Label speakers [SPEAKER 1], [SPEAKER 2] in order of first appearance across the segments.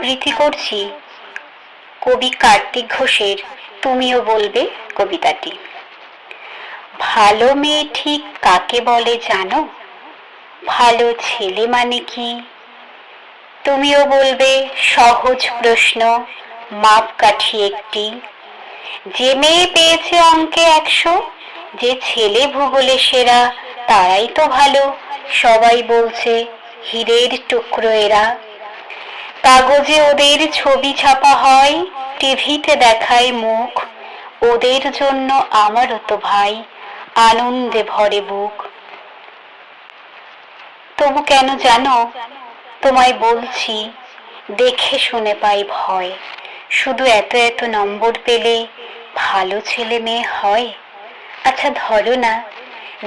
[SPEAKER 1] আবৃত্তি করছি কবি কার্তিক ঘোষের তুমিও বলবে কবিতাটি। ভালো মেয়ে ঠিক কাকে বলে জানো? ভালো ছেলে মানে কি? তুমিও বলবে সহজ প্রশ্ন, মাপকাঠি একটি। যে মেয়ে পেয়েছে অঙ্কে 100, যে ছেলে ভূগোলে সেরা, তারাই তো ভালো, সবাই বলছে হীরের টুকরো এরা। কাগজে ওদের ছবি ছাপা হয়, টিভিতে দেখায় মুখ, ওদের জন্য আমারও তো ভাই আনন্দে ভরে বুক। তবু কেন জানো, তোমায় বলছি দেখে শুনে পাই ভয়, শুধু এত এত নম্বর পেলে ভালো ছেলে মেয়ে হয়? আচ্ছা ধরো না,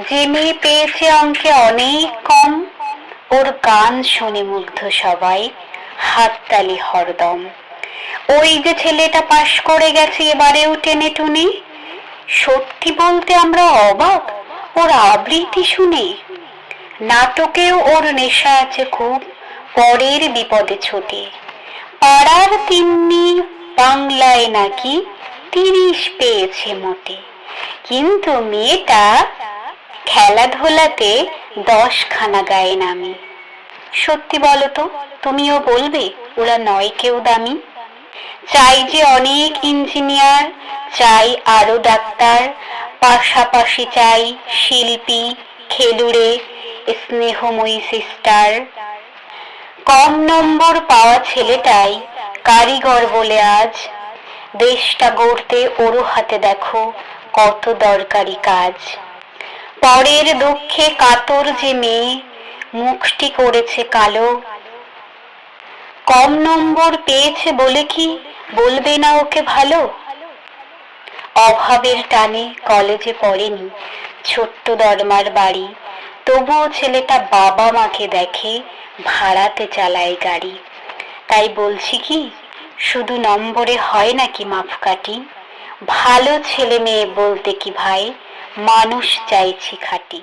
[SPEAKER 1] যে মেয়ে পেয়েছে অঙ্কে অনেক কম, ওর গান শুনে মুগ্ধ সবাই, হাততালি হরদম। ওই যে ছেলেটা পাশ করে গেছে এবারেও টেনে টুনে, সত্যি বলতে আমরা অবাক ওর আবৃত্তি শুনে। নাটকেও ওর নেশা আছে খুব, পরের বিপদে ছোটে। পাড়ার তিন্নি বাংলায় নাকি 30 পেয়েছে মোটে, কিন্তু মেয়েটা খেলাধুলাতে 10 খানা গায়ে নামে। সত্যি বলো তো, তুমিও বলবে ওরা নয় কেউ দামি? চাই যে অনেক ইঞ্জিনিয়ার, চাই আরো ডাক্তার, পাশাপাশি চাই শিল্পী, খেলুড়ে, স্নেহময়ী সিস্টার। কম নম্বর পাওয়া ছেলেটাই কারিগর বলে আজ, দেশটা গড়তে ওরও হাতে দেখো কত দরকারি কাজ। পরের দুঃখে কাতর যে মেয়ে, মুখটি করেছে কালো, কম নম্বর পেয়েছে বলে কি বলবে না ওকে ভালো? অভাবের টানে কলেজে পড়েনি, ছোট্ট দরমার বাড়ি, তবুও ছেলেটা বাবা মাকে দেখে, ভাড়াতে চালায় গাড়ি। তাই বলছি কি, শুধু নম্বরে হয় নাকি মাপকাঠি? ভালো ছেলে মেয়ে বলতে কি ভাই, মানুষ চাইছি খাঁটি।